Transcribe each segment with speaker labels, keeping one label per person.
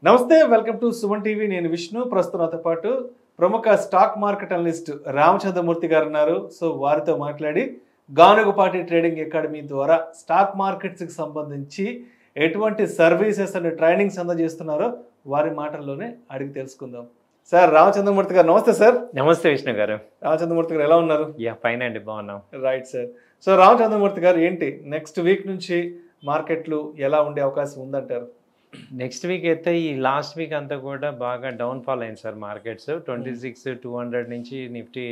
Speaker 1: నమస్తే welcome to Suman TV. నేను విష్ణు. ప్రస్తుతం నాతో పాటు ప్రముఖ స్టాక్ మార్కెట్ అనలిస్ట్ రామచంద్రమూర్తి గారు ఉన్నారు. సో వారితో మాట్లాడి గానుగపాటి ట్రేడింగ్ అకాడమీ ద్వారా స్టాక్ మార్కెట్స్కి సంబంధించి ఎటువంటి సర్వీసెస్ అండ్ ట్రైనింగ్స్ అందజేస్తున్నారో వారి మాటల్లోనే అడిగి తెలుసుకుందాం. సార్ రామచంద్రమూర్తి గారు నమస్తే సార్.
Speaker 2: నమస్తే విష్ణు గారు.
Speaker 1: రామచంద్రమూర్తి గారు ఎలా ఉన్నారు?
Speaker 2: ఫైన్ అండి, బాగున్నాం.
Speaker 1: Right sir. సో రామచంద్రమూర్తి గారు ఏంటి నెక్స్ట్ వీక్ నుంచి మార్కెట్లు ఎలా ఉండే అవకాశం ఉందంటారు?
Speaker 2: నెక్స్ట్ వీక్ అయితే ఈ లాస్ట్ వీక్ అంతా కూడా బాగా డౌన్ ఫాల్ అయింది సార్. మార్కెట్స్ 26,200 నుంచి నిఫ్టీ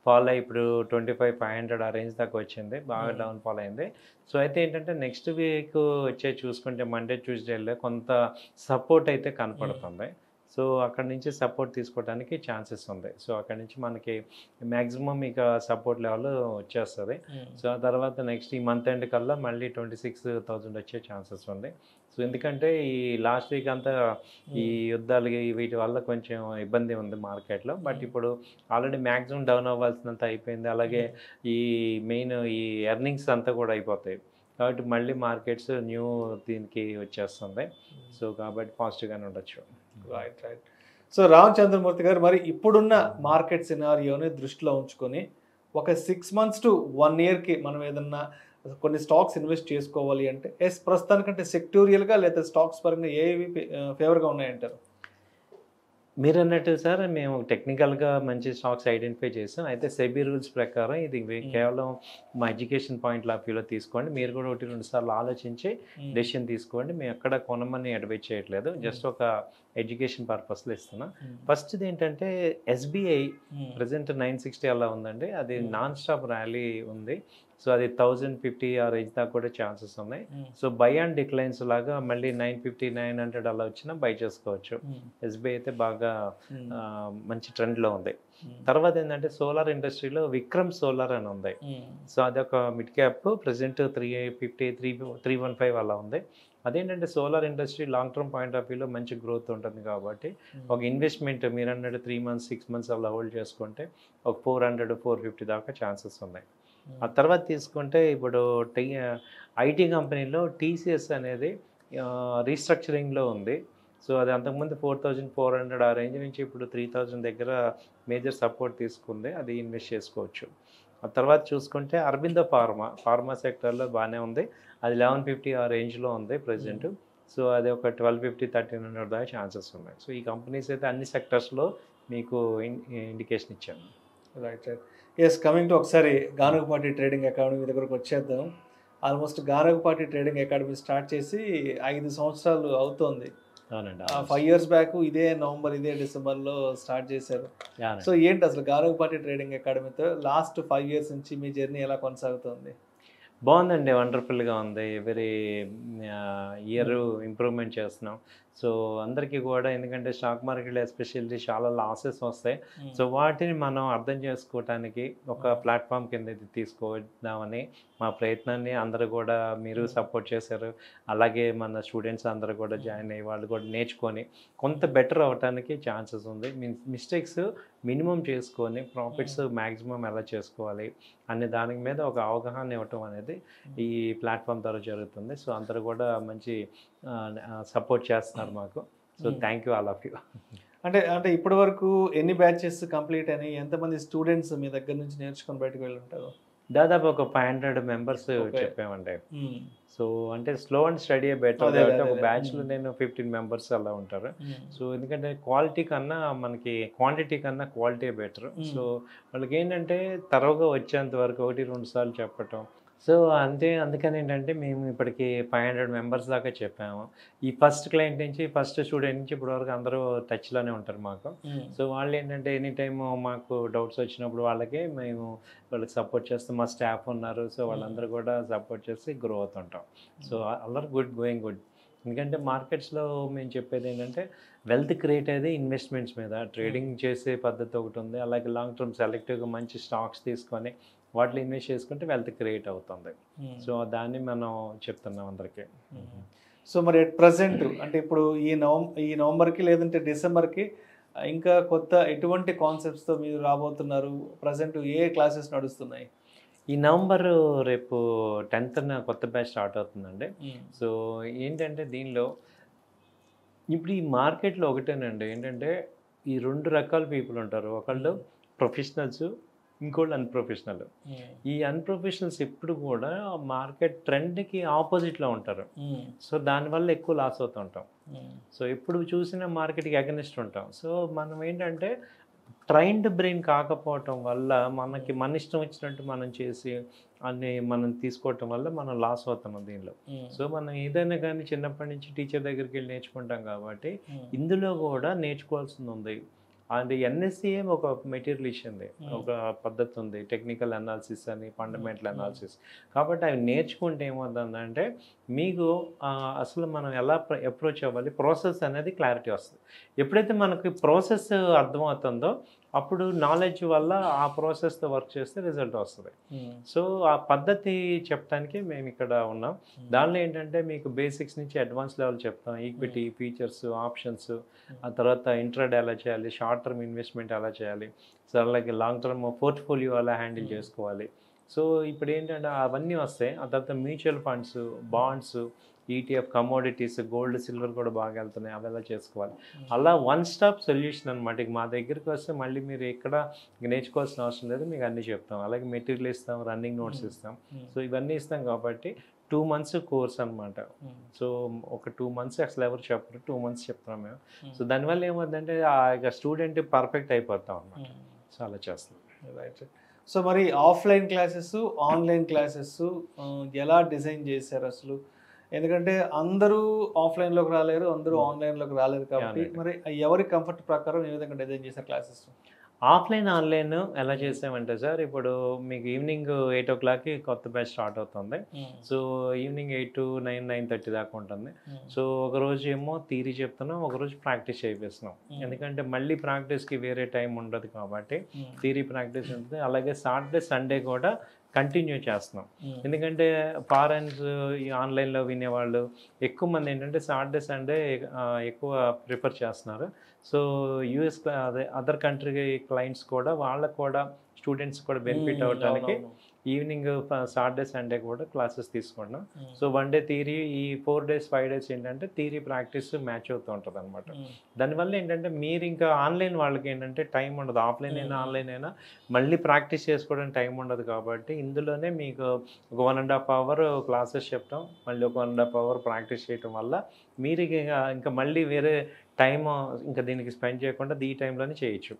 Speaker 2: ఫాల్ అయ్యి ఇప్పుడు 25,500 ఆ రేంజ్ దాకా వచ్చింది. బాగా డౌన్ ఫాల్ అయింది. సో అయితే ఏంటంటే నెక్స్ట్ వీక్ వచ్చే చూసుకుంటే మండే ట్యూస్డేలో కొంత సపోర్ట్ అయితే కనపడుతుంది. సో అక్కడ నుంచి సపోర్ట్ తీసుకోవడానికి ఛాన్సెస్ ఉంది. సో అక్కడ నుంచి మనకి మ్యాక్సిమం ఇక సపోర్ట్ లెవెల్ వచ్చేస్తుంది. సో ఆ తర్వాత నెక్స్ట్ ఈ మంత్ ఎండ్ కల్లా మళ్ళీ 26,000 వచ్చే ఛాన్సెస్ ఉంది. సో ఎందుకంటే ఈ లాస్ట్ వీక్ అంతా ఈ యుద్ధాలు వీటి వల్ల కొంచెం ఇబ్బంది ఉంది మార్కెట్లో. బట్ ఇప్పుడు ఆల్రెడీ మ్యాక్సిమం డౌన్ అవ్వాల్సినంత అయిపోయింది. అలాగే ఈ మెయిన్ ఈ ఎర్నింగ్స్ అంతా కూడా అయిపోతాయి కాబట్టి మళ్ళీ మార్కెట్స్ న్యూ దీనికి వచ్చేస్తుంది. సో కాబట్టి పాజిటివ్గానే ఉండొచ్చు.
Speaker 1: Right right. సో రామచంద్రమూర్తి గారు, మరి ఇప్పుడున్న మార్కెట్ సినారియోని దృష్టిలో ఉంచుకొని ఒక 6 months to 1 yearకి మనం ఏదన్నా కొన్ని స్టాక్స్ ఇన్వెస్ట్ చేసుకోవాలి అంటే ప్రస్తుతానికంటే సెక్టోరియల్గా లేదా స్టాక్స్ పరంగా ఏవి ఫేవర్గా ఉన్నాయంటారు?
Speaker 2: మీరు అన్నట్టు సార్, మేము టెక్నికల్గా మంచి స్టాక్స్ ఐడెంటిఫై చేసాం. అయితే సెబీ రూల్స్ ప్రకారం ఇది కేవలం మా ఎడ్యుకేషన్ పాయింట్ ఆఫ్ వ్యూలో తీసుకోండి. మీరు కూడా 1-2 సార్లు ఆలోచించి డెసిషన్ తీసుకోండి. మేము ఎక్కడ కొనమని అడ్వైజ్ చేయట్లేదు, జస్ట్ ఒక ఎడ్యుకేషన్ పర్పస్లో ఇస్తున్నాం. ఫస్ట్ది ఏంటంటే ఎస్బీఐ ప్రజెంట్ 960 అలా ఉందండి. అది నాన్ స్టాప్ ర్యాలీ ఉంది. సో అది 1050 ఆ రేంజ్ దాకా కూడా ఛాన్సెస్ ఉన్నాయి. సో బై అండ్ డిక్లైన్స్ లాగా మళ్ళీ 950, 900 అలా వచ్చినా బై చేసుకోవచ్చు. ఎస్బీఐ అయితే బాగా మంచి ట్రెండ్లో ఉంది. తర్వాత ఏంటంటే సోలార్ ఇండస్ట్రీలో విక్రమ్ సోలార్ అని ఉంది. సో అదొక మిడ్ క్యాప్, ప్రజెంట్ 350, 315 అలా ఉంది. అదేంటంటే solar industry long term point of వ్యూలో మంచి గ్రోత్ ఉంటుంది కాబట్టి ఒక ఇన్వెస్ట్మెంట్ మీరు అన్నట్టు 3 months 6 months అలా హోల్డ్ చేసుకుంటే ఒక 400, 450 దాకా ఛాన్సెస్ ఉన్నాయి. ఆ తర్వాత తీసుకుంటే ఇప్పుడు ఐటీ కంపెనీలో టీసీఎస్ అనేది రీస్ట్రక్చరింగ్లో ఉంది. సో అది అంతకుముందు 4,400 ఆ రేంజ్ నుంచి ఇప్పుడు 3,000 దగ్గర మేజర్ సపోర్ట్ తీసుకుంది. అది ఇన్వెస్ట్ చేసుకోవచ్చు. ఆ తర్వాత చూసుకుంటే అరబిందో ఫార్మా సెక్టర్లో బాగానే ఉంది. అది 1150 ఆ రేంజ్లో ఉంది ప్రజెంట్. సో అది ఒక 1250, 1300 దాకా ఛాన్సెస్ ఉన్నాయి. సో ఈ కంపెనీస్ అయితే అన్ని సెక్టర్స్లో మీకు ఇండికేషన్ ఇచ్చాను.
Speaker 1: Right right. Yes, coming to ఒకసారి గానుగపాటి ట్రేడింగ్ అకాడమీ దగ్గరకు వచ్చేద్దాం. Almost Ganugapati trading academy start చేసి 5 సంవత్సరాలు అవుతోంది.
Speaker 2: అవునండి.
Speaker 1: 5 years బ్యాక్ ఇదే నవంబర్, ఇదే డిసెంబర్లో స్టార్ట్ చేశారు. సో ఏంటి అసలు గానుగపాటి ట్రేడింగ్ అకాడమీతో లాస్ట్ 5 years నుంచి మీ జర్నీ ఎలా కొనసాగుతుంది?
Speaker 2: బాగుందండి, వండర్ఫుల్గా ఉంది. ఎవ్రీ ఇయర్ ఇంప్రూవ్మెంట్ చేస్తున్నాం. సో అందరికీ కూడా, ఎందుకంటే స్టాక్ మార్కెట్లో ఎస్పెషల్లీ చాలా లాసెస్ వస్తాయి. సో వాటిని మనం అర్థం చేసుకోవటానికి ఒక ప్లాట్ఫామ్ కింద ఇది తీసుకొద్దామని మా ప్రయత్నాన్ని అందరూ కూడా మీరు సపోర్ట్ చేశారు. అలాగే మన స్టూడెంట్స్ అందరూ కూడా జాయిన్ అయ్యి వాళ్ళు కూడా నేర్చుకొని కొంత బెటర్ అవ్వటానికి ఛాన్సెస్ ఉంది. మిస్టేక్స్ మినిమం చేసుకొని ప్రాఫిట్స్ మ్యాక్సిమం ఎలా చేసుకోవాలి అనే దాని మీద ఒక అవగాహన ఇవ్వటం అనేది ఈ ప్లాట్ఫామ్ ద్వారా జరుగుతుంది. సో అందరూ కూడా మంచి సపోర్ట్ చేస్తున్నారు మాకు. So thank you all of you.
Speaker 1: అంటే ఇప్పటి వరకు ఎన్ని బ్యాచెస్ కంప్లీట్ అని, ఎంతమంది స్టూడెంట్స్ మీ దగ్గర నుంచి నేర్చుకొని బయటకు వెళ్ళి ఉంటారు?
Speaker 2: దాదాపు ఒక 500 members చెప్పామండి. సో అంటే స్లో అండ్ స్టడీ బెటర్ కాబట్టి ఒక బ్యాచ్లో నేను 15 members అలా ఉంటారు. సో ఎందుకంటే క్వాలిటీ కన్నా మనకి క్వాంటిటీ కన్నా క్వాలిటీ బెటర్. సో వాళ్ళకి ఏంటంటే తరువుగా వచ్చేంత వరకు 1-2 సార్లు చెప్పటం. సో అందుకని ఏంటంటే మేము ఇప్పటికి 500 members దాకా చెప్పాము. ఈ ఫస్ట్ క్లయింట్ నుంచి, ఫస్ట్ స్టూడెంట్ నుంచి ఇప్పటివరకు అందరూ టచ్లోనే ఉంటారు మాకు. సో వాళ్ళు ఏంటంటే ఎనీ టైమ్ మాకు డౌట్స్ వచ్చినప్పుడు వాళ్ళకి సపోర్ట్ చేస్తాం. మా స్టాఫ్ ఉన్నారు. సో వాళ్ళందరూ కూడా సపోర్ట్ చేసి గ్రో అవుతుంటాం. సో అందరూ గోయింగ్ గుడ్. ఎందుకంటే మార్కెట్స్లో మేము చెప్పేది ఏంటంటే వెల్త్ క్రియేట్ అయ్యేది ఇన్వెస్ట్మెంట్స్ మీద. ట్రేడింగ్ చేసే పద్ధతి ఒకటి ఉంది. అలాగే లాంగ్ టర్మ్ సెలెక్టివ్గా మంచి స్టాక్స్ తీసుకొని వాటిలో ఇన్వెస్ట్ చేసుకుంటే వెల్త్ క్రియేట్ అవుతుంది. సో దాన్ని మనం చెప్తున్నాం అందరికీ.
Speaker 1: సో మరి ఎట్ ప్రజెంట్ అంటే ఇప్పుడు ఈ నవంబర్కి లేదంటే డిసెంబర్కి ఇంకా కొత్త ఎటువంటి కాన్సెప్ట్స్తో మీరు రాబోతున్నారు? ప్రజెంట్ ఏ క్లాసెస్ నడుస్తున్నాయి?
Speaker 2: ఈ నవంబర్ రేపు 10th కొత్త బ్యాచ్ స్టార్ట్ అవుతుందండి. సో ఏంటంటే దీనిలో ఇప్పుడు ఈ మార్కెట్లో ఒకటేనండి ఏంటంటే ఈ 2 రకాల పీపుల్ ఉంటారు. ఒకళ్ళు ప్రొఫెషనల్స్, ఇంకోళ్ళు అన్‌ప్రొఫెషనల్. ఈ అన్‌ప్రొఫెషనల్స్ ఎప్పుడు కూడా మార్కెట్ ట్రెండ్‌కి ఆపోజిట్‌లో ఉంటారు. సో దానివల్ల ఎక్కువ లాస్ అవుతూ ఉంటాం. సో ఎప్పుడు చూసినా మార్కెట్‌కి అగెనిస్ట్ ఉంటాం. సో మనం ఏంటంటే ట్రైన్డ్ బ్రెయిన్ కాకపోవటం వల్ల మనకి మన ఇష్టం వచ్చినట్టు మనం చేసి అన్ని మనం తీసుకోవటం వల్ల మనం లాస్ అవుతున్నాం దీనిలో. సో మనం ఏదైనా కానీ చిన్నప్పటి నుంచి టీచర్ దగ్గరికి వెళ్ళి నేర్చుకుంటాం కాబట్టి ఇందులో కూడా నేర్చుకోవాల్సింది ఉంది. అండ్ ఎన్ఎస్సిఏ ఒక మెటీరియల్ ఇచ్చింది, ఒక పద్ధతి ఉంది, టెక్నికల్ అనాలిసిస్ అని, ఫండమెంటల్ అనాలిసిస్. కాబట్టి అవి నేర్చుకుంటే ఏమవుతుందంటే మీకు అసలు మనం ఎలా అప్రోచ్ అవ్వాలి, ప్రాసెస్ అనేది క్లారిటీ వస్తుంది. ఎప్పుడైతే మనకి ప్రాసెస్ అర్థమవుతుందో అప్పుడు నాలెడ్జ్ వల్ల ఆ ప్రాసెస్తో వర్క్ చేస్తే రిజల్ట్ వస్తుంది. సో ఆ పద్ధతి చెప్పడానికి మేము ఇక్కడ ఉన్నాం. దానిలో ఏంటంటే మీకు బేసిక్స్ నుంచి అడ్వాన్స్ లెవెల్ చెప్తాం. ఈక్విటీ, ఫీచర్స్, ఆప్షన్స్, ఆ తర్వాత ఇంట్రాడే ఎలా చేయాలి, షార్ట్ టర్మ్ ఇన్వెస్ట్మెంట్ ఎలా చేయాలి, సో అలాగే లాంగ్ టర్మ్ పోర్ట్ఫోలియో ఎలా హ్యాండిల్ చేసుకోవాలి. సో ఇప్పుడు ఏంటంటే అవన్నీ వస్తాయి. ఆ తర్వాత mutual funds, bonds, ETF, commodities, gold, silver కూడా బాగా వెళ్తున్నాయి, అవి ఎలా చేసుకోవాలి. అలా వన్ స్టాప్ సొల్యూషన్ అనమాట. ఇక మా దగ్గరికి వస్తే మళ్ళీ మీరు ఎక్కడ నేర్చుకోవాల్సిన అవసరం లేదు, మీకు అన్నీ చెప్తాం. అలాగే మెటీరియల్ ఇస్తాం, రన్నింగ్ నోట్స్ ఇస్తాం. సో ఇవన్నీ ఇస్తాం కాబట్టి 2 మంత్స్ కోర్స్ అనమాట. సో ఒక 2 మంత్స్ అసలు ఎవరు చెప్పరు, 2 మంత్స్ చెప్తాం మేము. సో దానివల్ల ఏమవుతుందంటే ఇక స్టూడెంట్ పర్ఫెక్ట్ అయిపోతాం అనమాట. సో అలా చేస్తాం.
Speaker 1: రైట్. సో మరి ఆఫ్లైన్ క్లాసెస్, ఆన్లైన్ క్లాసెస్ ఎలా డిజైన్ చేశారు అసలు? ఎందుకంటే అందరూ ఆఫ్లైన్లోకి రాలేరు, అందరూ ఆన్లైన్లోకి రాలేరు కాబట్టి మరి ఎవరి కంఫర్ట్ ప్రకారం ఏ విధంగా డిజైన్ చేశారు క్లాసెస్?
Speaker 2: ఆఫ్లైన్, ఆన్లైన్ ఎలా చేసామంటే సార్, ఇప్పుడు మీకు ఈవినింగ్ 8 o'clockకి కొత్త బ్యాచ్ స్టార్ట్ అవుతుంది. సో ఈవినింగ్ 8 to 9, 9:30 దాకా ఉంటుంది. సో ఒకరోజు ఏమో థియరీ చెప్తున్నాం, ఒకరోజు ప్రాక్టీస్ చేపిస్తున్నాం. ఎందుకంటే మళ్ళీ ప్రాక్టీస్కి వేరే టైం ఉండదు కాబట్టి థియరీ ప్రాక్టీస్ ఉంటుంది. అలాగే సాటర్డే, సండే కూడా కంటిన్యూ చేస్తున్నాం. ఎందుకంటే ఫారెన్స్ ఈ ఆన్లైన్లో వినేవాళ్ళు ఎక్కువ మంది ఏంటంటే సాటర్డే, సండే ఎక్కువ ప్రిఫర్ చేస్తున్నారు. సో యూఎస్ అదే అదర్ కంట్రీ క్లయింట్స్ కూడా వాళ్ళకు కూడా స్టూడెంట్స్ కూడా బెనిఫిట్ అవ్వడానికి ఈవినింగ్ సాటర్డే, సండే కూడా క్లాసెస్ తీసుకుంటున్నాం. సో 1 day థియరీ, ఈ 4 days 5 days ఏంటంటే థియరీ ప్రాక్టీస్ మ్యాచ్ అవుతూ ఉంటుంది అనమాట. దానివల్ల ఏంటంటే మీరు ఇంకా ఆన్లైన్ వాళ్ళకి ఏంటంటే టైం ఉండదు, ఆఫ్లైన్ అయినా ఆన్లైన్ అయినా మళ్ళీ ప్రాక్టీస్ చేసుకోవడానికి టైం ఉండదు. కాబట్టి ఇందులోనే మీకు ఒక 1.5 hour క్లాసెస్ చెప్తాం, మళ్ళీ ఒక 1.5 hour ప్రాక్టీస్ చేయటం వల్ల మీరు ఇంకా మళ్ళీ వేరే టైం ఇంకా దీనికి స్పెండ్ చేయకుండా ఈ టైంలోనే చేయొచ్చు.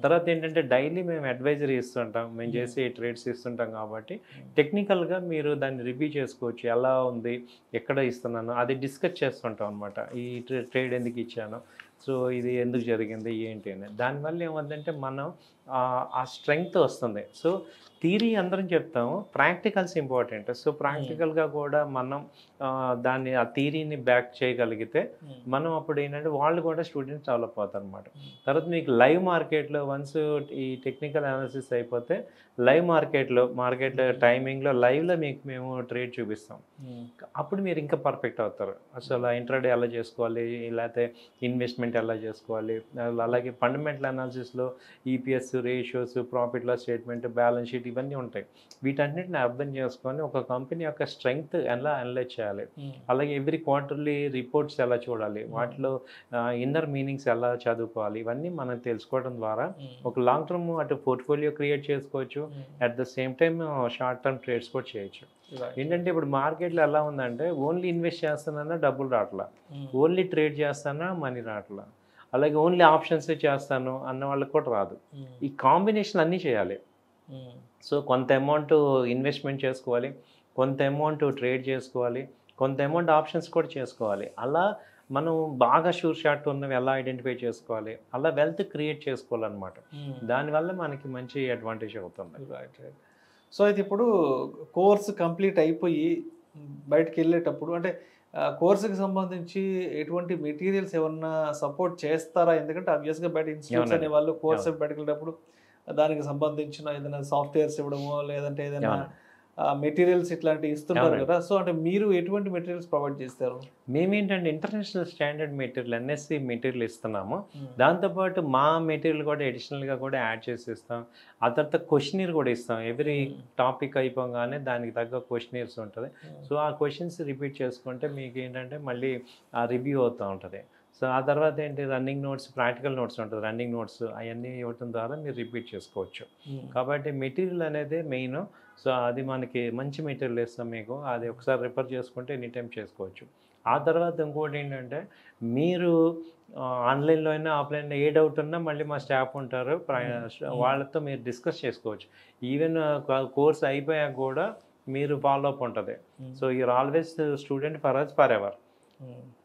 Speaker 2: తర్వాత ఏంటంటే డైలీ మేము అడ్వైజరీ ఇస్తుంటాం, మేము చేసే ట్రేడ్స్ ఇస్తుంటాం కాబట్టి టెక్నికల్గా మీరు దాన్ని రివ్యూ చేసుకోవచ్చు. ఎలా ఉంది, ఎక్కడ ఇస్తున్నాను అది డిస్కస్ చేస్తుంటాం అనమాట. ఈ ట్రేడ్ ఎందుకు ఇచ్చాను, సో ఇది ఎందుకు జరిగింది, ఏంటి అని. దానివల్ల ఏమవుతుందంటే మనం ఆ స్ట్రెంగ్త్ వస్తుంది. సో థియరీ అందరం చెప్తాము, ప్రాక్టికల్స్ ఇంపార్టెంట్. సో ప్రాక్టికల్గా కూడా మనం దాన్ని ఆ థియరీని బ్యాక్ చేయగలిగితే మనం అప్పుడు ఏంటంటే వాళ్ళు కూడా స్టూడెంట్స్ డెవలప్ అవుతారు అనమాట. తర్వాత మీకు లైవ్ మార్కెట్లో వన్స్ ఈ టెక్నికల్ అనాలిసిస్ అయిపోతే లైవ్ మార్కెట్ టైమింగ్లో లైవ్లో మీకు మేము ట్రేడ్ చూపిస్తాం. అప్పుడు మీరు ఇంకా పర్ఫెక్ట్ అవుతారు. అసలు ఇంట్రాడే ఎలా చేసుకోవాలి, లేకపోతే ఇన్వెస్ట్మెంట్ ఎలా చేసుకోవాలి, అలాగే ఫండమెంటల్ అనాలిసిస్లో EPS, ratios, profit loss statement, balance sheet ఇవన్నీ ఉంటాయి. వీటన్నిటిని అర్థం చేసుకొని ఒక కంపెనీ యొక్క స్ట్రెంగ్త్ ఎలా అనలైజ్ చేయాలి, అలాగే ఎవ్రీ క్వార్టర్లీ రిపోర్ట్స్ ఎలా చూడాలి, వాటిలో ఇన్నర్ మీనింగ్స్ ఎలా చదువుకోవాలి, ఇవన్నీ మనం తెలుసుకోవడం ద్వారా ఒక లాంగ్ టర్మ్ అటు పోర్ట్ఫోలియో క్రియేట్ చేసుకోవచ్చు, at the same time short term trades కూడా చేయొచ్చు. ఏంటంటే ఇప్పుడు మార్కెట్లో ఎలా ఉందంటే ఓన్లీ ఇన్వెస్ట్ చేస్తానన్నా డబ్బులు రావట్లా, ఓన్లీ ట్రేడ్ చేస్తానా మనీ రావట్లా, అలాగే ఓన్లీ ఆప్షన్స్ చేస్తాను అన్న వాళ్ళకి కూడా రాదు. ఈ కాంబినేషన్ అన్నీ చేయాలి. సో కొంత అమౌంట్ ఇన్వెస్ట్మెంట్ చేసుకోవాలి, కొంత అమౌంట్ ట్రేడ్ చేసుకోవాలి, కొంత అమౌంట్ ఆప్షన్స్ కూడా చేసుకోవాలి. అలా మనం బాగా షార్ట్ ఉన్నవి ఎలా ఐడెంటిఫై చేసుకోవాలి, అలా వెల్త్ క్రియేట్ చేసుకోవాలన్నమాట. దానివల్ల మనకి మంచి అడ్వాంటేజ్ అవుతుంది.
Speaker 1: రైట్. సో అయితే ఇప్పుడు కోర్స్ కంప్లీట్ అయిపోయి బయటకు వెళ్ళేటప్పుడు అంటే కోర్సుకి సంబంధించి ఎటువంటి మెటీరియల్స్ ఏమన్నా సపోర్ట్ చేస్తారా? ఎందుకంటే ఆబ్వియస్గా బయట ఇన్స్టిట్యూట్స్ అనే వాళ్ళు కోర్స్ బయటకు వెళ్ళేటప్పుడు దానికి సంబంధించిన ఏదైనా సాఫ్ట్వేర్స్ ఇవ్వడమో లేదంటే ఏదైనా మెటీరియల్స్ ఇట్లాంటివి ఇస్తుంటారు కదా. సో అంటే మీరు ఎటువంటి మెటీరియల్స్ ప్రొవైడ్ చేస్తారు?
Speaker 2: మేమేంటంటే international standard material, NSC material ఇస్తున్నాము. దాంతోపాటు మా మెటీరియల్ కూడా అడిషనల్గా కూడా యాడ్ చేసి ఇస్తాం. ఆ తర్వాత క్వశ్చనీర్ కూడా ఇస్తాం. ఎవ్రీ టాపిక్ అయిపోగానే దానికి తగ్గ క్వశ్చనీర్స్ ఉంటుంది. సో ఆ క్వశ్చన్స్ రిపీట్ చేసుకుంటే మీకు ఏంటంటే మళ్ళీ రివ్యూ అవుతూ ఉంటుంది. సో ఆ తర్వాత ఏంటి రన్నింగ్ నోట్స్, ప్రాక్టికల్ నోట్స్ ఉంటుంది, రన్నింగ్ నోట్స్ అవన్నీ ఇవ్వటం ద్వారా మీరు రిపీట్ చేసుకోవచ్చు. కాబట్టి మెటీరియల్ అనేది మెయిన్. సో అది మనకి మంచి మెటీరియల్ ఇస్తాం మీకు, అది ఒకసారి రిఫర్ చేసుకుంటే ఎనీ టైం చేసుకోవచ్చు. ఆ తర్వాత ఇంకోటి ఏంటంటే మీరు ఆన్లైన్లో అయినా ఆఫ్లైన్లో ఏ డౌట్ ఉన్నా మళ్ళీ మా స్టాఫ్ ఉంటారు, వాళ్ళతో మీరు డిస్కస్ చేసుకోవచ్చు. ఈవెన్ కోర్స్ అయిపోయాక కూడా మీరు ఫాలో అప్ ఉంటుంది. So you're always student for us forever.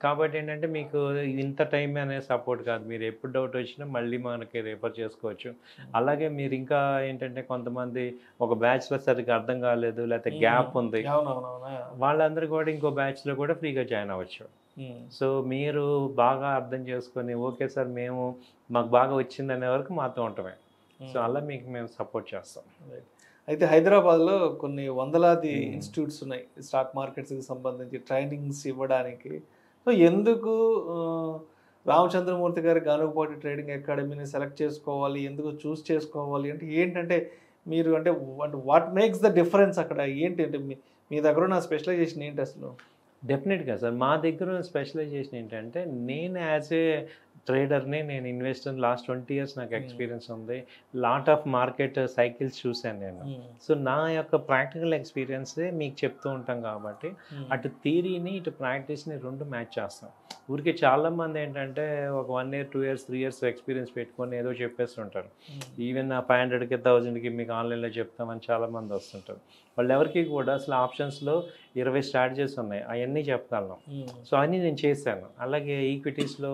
Speaker 2: కాబట్టి ఏంటంటే మీకు ఇంత టైం అనే సపోర్ట్ కాదు, మీరు ఎప్పుడు డౌట్ వచ్చినా మళ్ళీ మనకి రిఫర్ చేసుకోవచ్చు. అలాగే మీరు ఇంకా ఏంటంటే కొంతమంది ఒక బ్యాచ్లో సరిగ్గా అర్థం కాలేదు, లేకపోతే గ్యాప్ ఉంది, వాళ్ళందరూ కూడా ఇంకో బ్యాచ్లో కూడా ఫ్రీగా జాయిన్ అవ్వచ్చు. సో మీరు బాగా అర్థం చేసుకొని ఓకే సార్ మాకు బాగా వచ్చిందనే వరకు మాతో ఉంటామే. సో అలా మీకు మేము సపోర్ట్ చేస్తాం.
Speaker 1: అయితే హైదరాబాద్లో కొన్ని వందలాది ఇన్స్టిట్యూట్స్ ఉన్నాయి స్టాక్ మార్కెట్స్కి సంబంధించి ట్రైనింగ్స్ ఇవ్వడానికి. సో ఎందుకు రామచంద్రమూర్తి గారి గానుగపాటి ట్రేడింగ్ అకాడమీని సెలెక్ట్ చేసుకోవాలి, ఎందుకు చూస్ చేసుకోవాలి అంటే ఏంటంటే మీరు అంటే వాట్ మేక్స్ ద డిఫరెన్స్ అక్కడ ఏంటి అంటే మీ దగ్గర ఉన్న స్పెషలైజేషన్ ఏంటి అసలు?
Speaker 2: డెఫినెట్గా సార్, మా దగ్గర స్పెషలైజేషన్ ఏంటంటే నేను యాజ్ ఏ ట్రేడర్ని, నేను ఇన్వెస్టర్, లాస్ట్ 20 years నాకు ఎక్స్పీరియన్స్ ఉంది. లాట్ ఆఫ్ మార్కెట్ సైకిల్స్ చూశాను నేను. సో నా యొక్క ప్రాక్టికల్ ఎక్స్పీరియన్సే మీకు చెప్తూ ఉంటాం కాబట్టి అటు థియరీని ఇటు ప్రాక్టీస్ని రెండు మ్యాచ్ చేస్తాం. ఊరికి చాలామంది ఏంటంటే ఒక 1 year 2 years 3 years ఎక్స్పీరియన్స్ పెట్టుకొని ఏదో చెప్పేస్తుంటారు. ఈవెన్ 500కి 1000కి మీకు ఆన్లైన్లో చెప్తామని చాలామంది వస్తుంటారు. వాళ్ళు ఎవరికి కూడా అసలు ఆప్షన్స్లో 20 స్ట్రాటజీస్ ఉన్నాయి, అవన్నీ చెప్తాను. సో అన్నీ నేను చేశాను. అలాగే ఈక్విటీస్లో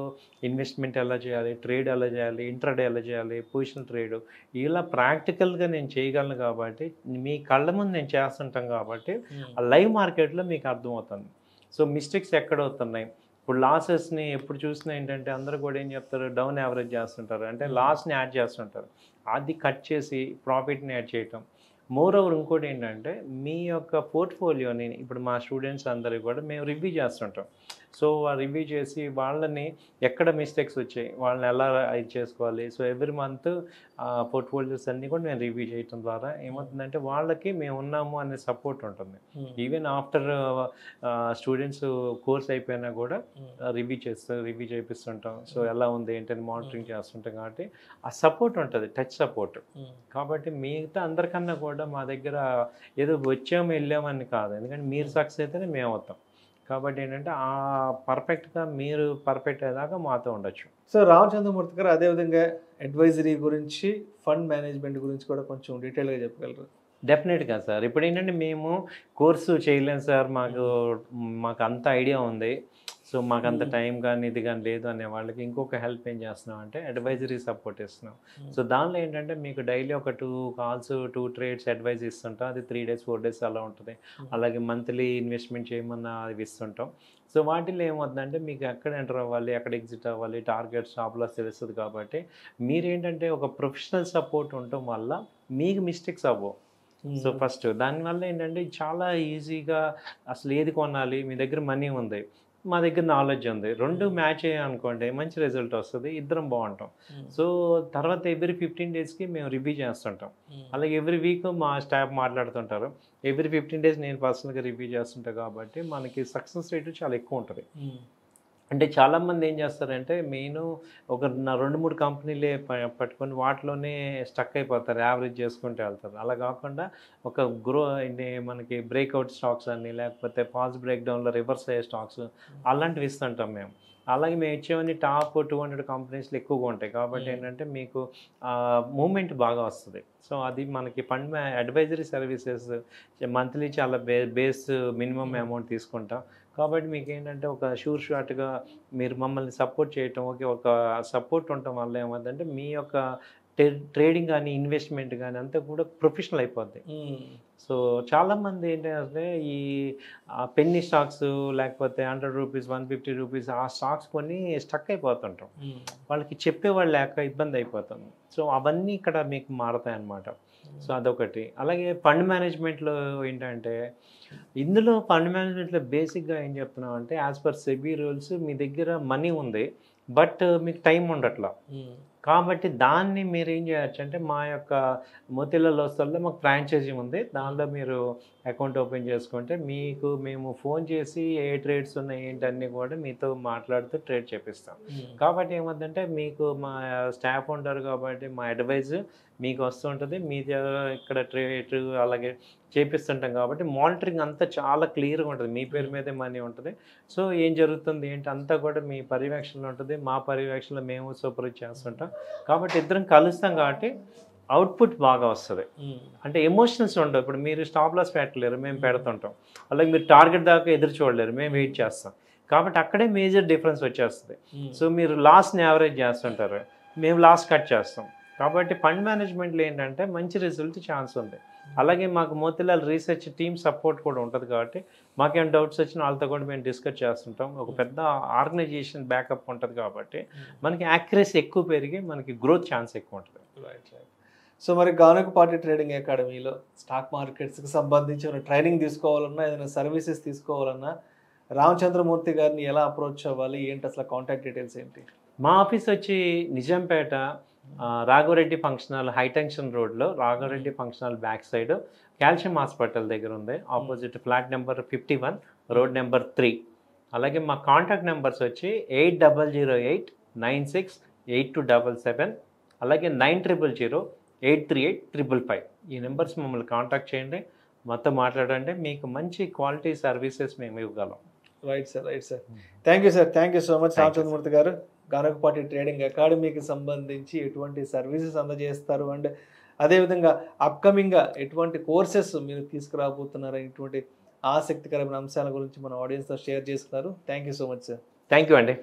Speaker 2: ఇన్వెస్ట్మెంట్ ఎలా చేయాలి, ట్రేడ్ ఎలా చేయాలి, ఇంట్రాడే ఎలా చేయాలి, పొజిషనల్ ట్రేడ్, ఇలా ప్రాక్టికల్గా నేను చేయగలను కాబట్టి మీ కళ్ళ ముందు నేను చేస్తుంటాం కాబట్టి ఆ లైవ్ మార్కెట్లో మీకు అర్థమవుతుంది. సో మిస్టేక్స్ ఎక్కడ అవుతున్నాయి, ఇప్పుడు లాసెస్ని ఎప్పుడు చూసినా ఏంటంటే అందరూ కూడా ఏం చెప్తారు, డౌన్ యావరేజ్ చేస్తుంటారు, అంటే లాస్ని యాడ్ చేస్తుంటారు. అది కట్ చేసి ప్రాఫిట్ని యాడ్ చేయటం. మోర్ ఓవర్ ఇంకోటి ఏంటంటే మీ యొక్క పోర్ట్ఫోలియోని ఇప్పుడు మా స్టూడెంట్స్ అందరికీ కూడా మేము రివ్యూ చేస్తుంటాం. సో రివ్యూ చేసి వాళ్ళని ఎక్కడ మిస్టేక్స్ వచ్చాయి, వాళ్ళని ఎలా ఇది చేసుకోవాలి. సో ఎవ్రీ మంత్ పోర్ట్ఫోలియోస్ అన్నీ కూడా నేను రివ్యూ చేయడం ద్వారా ఏమవుతుందంటే వాళ్ళకి మేము ఉన్నాము అనే సపోర్ట్ ఉంటుంది. ఈవెన్ ఆఫ్టర్ స్టూడెంట్స్ కోర్స్ అయిపోయినా కూడా రివ్యూ చేపిస్తుంటాం. సో ఎలా ఉంది ఏంటని మానిటరింగ్ చేస్తుంటాం కాబట్టి ఆ సపోర్ట్ ఉంటుంది, టచ్ సపోర్ట్. కాబట్టి మిగతా అందరికన్నా కూడా మా దగ్గర ఏదో వచ్చాము వెళ్ళామని కాదు, ఎందుకంటే మీరు సక్సెస్ అయితేనే మేము అవుతాం. కాబట్టి ఏంటంటే ఆ పర్ఫెక్ట్గా మీరు పర్ఫెక్ట్ అయ్యేదాకా మాతో ఉండొచ్చు.
Speaker 1: సో రామచంద్రమూర్తి గారు అదేవిధంగా అడ్వైజరీ గురించి, ఫండ్ మేనేజ్మెంట్ గురించి కూడా కొంచెం డీటెయిల్గా చెప్పగలరు?
Speaker 2: డెఫినెట్గా సార్, ఇప్పుడు ఏంటంటే మేము కోర్సు చేయలేము సార్, మాకు అంత ఐడియా ఉంది, సో మాకు అంత టైం కానీ ఇది కానీ లేదు అనే వాళ్ళకి ఇంకొక హెల్ప్ ఏం చేస్తున్నాం అంటే అడ్వైజరీ సపోర్ట్ ఇస్తున్నాం. సో దానిలో ఏంటంటే మీకు డైలీ ఒక 2 calls 2 trades అడ్వైజ్ ఇస్తుంటాం. అది 3 days 4 days అలా ఉంటుంది. అలాగే మంత్లీ ఇన్వెస్ట్మెంట్ చేయమన్నా అవి ఇస్తుంటాం. సో వాటిల్లో ఏమవుతుందంటే మీకు ఎక్కడ ఎంటర్ అవ్వాలి, ఎక్కడ ఎగ్జిట్ అవ్వాలి, టార్గెట్ స్టాప్ లాస్ తెలుస్తుంది. కాబట్టి మీరేంటంటే ఒక ప్రొఫెషనల్ సపోర్ట్ ఉండటం వల్ల మీకు మిస్టేక్స్ అవ్వవు. సో ఫస్ట్ దానివల్ల ఏంటంటే చాలా ఈజీగా అసలు ఏది కొనాలి, మీ దగ్గర మనీ ఉంది, మా దగ్గర నాలెడ్జ్ ఉంది, రెండు మ్యాచ్ అయ్యాయనుకోండి మంచి రిజల్ట్ వస్తుంది, ఇద్దరం బాగుంటాం. సో తర్వాత ఎవ్రీ 15 daysకి మేము రివ్యూ చేస్తుంటాం. అలాగే ఎవ్రీ వీక్ మా స్టాఫ్ మాట్లాడుతుంటారు. ఎవ్రీ 15 days నేను పర్సనల్గా రివ్యూ చేస్తుంటాను. కాబట్టి మనకి సక్సెస్ రేటు చాలా ఎక్కువ ఉంటుంది. అంటే చాలామంది ఏం చేస్తారంటే మెయిన్ ఒక 2-3 కంపెనీలే పట్టుకొని వాటిలోనే స్టక్ అయిపోతారు, యావరేజ్ చేసుకుంటూ వెళ్తారు. అలా కాకుండా ఒక మనకి బ్రేక్అవుట్ స్టాక్స్ అని, లేకపోతే ఫాస్ట్ బ్రేక్ డౌన్లో రివర్స్ అయ్యే స్టాక్స్ అలాంటివి ఇస్తుంటాం మేము. అలాగే మేము ఇచ్చేవన్నీ టాప్ 200 కంపెనీస్లో ఎక్కువగా ఉంటాయి. కాబట్టి ఏంటంటే మీకు మూమెంట్ బాగా వస్తుంది. సో అది మనకి ఫండ్ అడ్వైజరీ సర్వీసెస్ మంత్లీ చాలా బేస్ మినిమం అమౌంట్ తీసుకుంటాం. కాబట్టి మీకు ఏంటంటే ఒక షార్ట్గా మీరు మమ్మల్ని సపోర్ట్ చేయటం, ఒక సపోర్ట్ ఉండటం వల్ల ఏమవుతుందంటే మీ యొక్క ట్రేడింగ్ కానీ ఇన్వెస్ట్మెంట్ కానీ అంతా కూడా ప్రొఫెషనల్ అయిపోద్ది. సో చాలామంది ఏంటంటే ఈ పెన్నీ స్టాక్స్ లేకపోతే 100 రూపీస్ 150 రూపీస్ ఆ స్టాక్స్ కొని స్టక్ అయిపోతుంటాం. వాళ్ళకి చెప్పేవాళ్ళు లేక ఇబ్బంది అయిపోతుంది. సో అవన్నీ ఇక్కడ మీకు మారతాయి అన్నమాట. సో అదొకటి. అలాగే ఫండ్ మేనేజ్మెంట్లో ఏంటంటే ఇందులో ఫండ్ మేనేజ్మెంట్లో బేసిక్గా ఏం చెప్తున్నాం అంటే యాజ్ పర్ సెబీ రూల్స్ మీ దగ్గర మనీ ఉంది, బట్ మీకు టైం ఉండట్లా. కాబట్టి దాన్ని మీరు ఏం చేయొచ్చు అంటే మా యొక్క మోతీలాల్ ఓస్వాల్లో మాకు ఫ్రాంచైజీ ఉంది. దానిలో మీరు అకౌంట్ ఓపెన్ చేసుకుంటే మీకు మేము ఫోన్ చేసి ఏ ట్రేడ్స్ ఉన్నాయి ఏంటన్నీ కూడా మీతో మాట్లాడుతూ ట్రేడ్ చేపిస్తాం. కాబట్టి ఏమవుతుందంటే మీకు మా స్టాఫ్ ఉంటారు కాబట్టి మా అడ్వైజ్ మీకు వస్తుంటుంది. మీ ఇక్కడ ట్రేడ్ అలాగే చేపిస్తుంటాం కాబట్టి మానిటరింగ్ అంతా చాలా క్లియర్గా ఉంటుంది. మీ పేరు మీదే మనీ ఉంటుంది. సో ఏం జరుగుతుంది ఏంటి అంతా కూడా మీ పర్యవేక్షణలో ఉంటుంది. మా పర్యవేక్షణలో మేము సూపర్వైజ్ చేస్తుంటాం. కాబట్టి ఇద్దరం కలుస్తాం కాబట్టి అవుట్పుట్ బాగా వస్తుంది. అంటే ఎమోషనల్స్ ఉండవు. ఇప్పుడు మీరు స్టాప్ లాస్ పెట్టలేరు, మేము పెడుతుంటాం. అలాగే మీరు టార్గెట్ దాకా ఎదురు చూడలేరు, మేము వెయిట్ చేస్తాం. కాబట్టి అక్కడే మేజర్ డిఫరెన్స్ వచ్చేస్తుంది. సో మీరు లాస్ని యావరేజ్ చేస్తుంటారు, మేము లాస్ కట్ చేస్తాం. కాబట్టి ఫండ్ మేనేజ్మెంట్లో ఏంటంటే మంచి రిజల్ట్ ఛాన్స్ ఉంది. అలాగే మాకు మోతీలాల్ రీసెర్చ్ టీమ్ సపోర్ట్ కూడా ఉంటుంది. కాబట్టి మాకేం డౌట్స్ వచ్చినా వాళ్ళతో కూడా మేము డిస్కస్ చేస్తుంటాం. ఒక పెద్ద ఆర్గనైజేషన్ బ్యాకప్ ఉంటుంది కాబట్టి మనకి యాక్యురసీ ఎక్కువ పెరిగి మనకి గ్రోత్ ఛాన్స్ ఎక్కువ ఉంటుంది.
Speaker 1: సో మరి గానుగపాటి ట్రేడింగ్ అకాడమీలో స్టాక్ మార్కెట్స్కి సంబంధించిన ట్రైనింగ్ తీసుకోవాలన్నా ఏదైనా సర్వీసెస్ తీసుకోవాలన్నా రామచంద్రమూర్తి గారిని ఎలా అప్రోచ్ అవ్వాలి, ఏంటి అసలు కాంటాక్ట్ డీటెయిల్స్ ఏంటి?
Speaker 2: మా ఆఫీస్ వచ్చి Nizampet Raghavareddy function hall high tension రోడ్లో Raghavareddy function hall back side calcium hospital దగ్గర ఉంది. Opposite flat number 51 road number 3. అలాగే మా కాంటాక్ట్ నెంబర్స్ వచ్చి 8008968277 అలాగే 9000838555. ఈ నెంబర్స్ మమ్మల్ని కాంటాక్ట్ చేయండి, మొత్తం మాట్లాడండి. మీకు మంచి క్వాలిటీ సర్వీసెస్ మేము ఇవ్వగలం.
Speaker 1: Right sir. Thank you sir. Thank you so much Ramachandramurthy గారు. గానుగపాటి ట్రేడింగ్ అకాడమీకి సంబంధించి ఎటువంటి సర్వీసెస్ అందజేస్తారు అండ్ అదేవిధంగా అప్కమింగ్గా ఎటువంటి కోర్సెస్ మీరు తీసుకురాబోతున్నారు ఇటువంటి ఆసక్తికరమైన అంశాల గురించి మన ఆడియన్స్తో షేర్ చేసుకున్నారు. Thank you so much sir.
Speaker 2: Thank you అండి.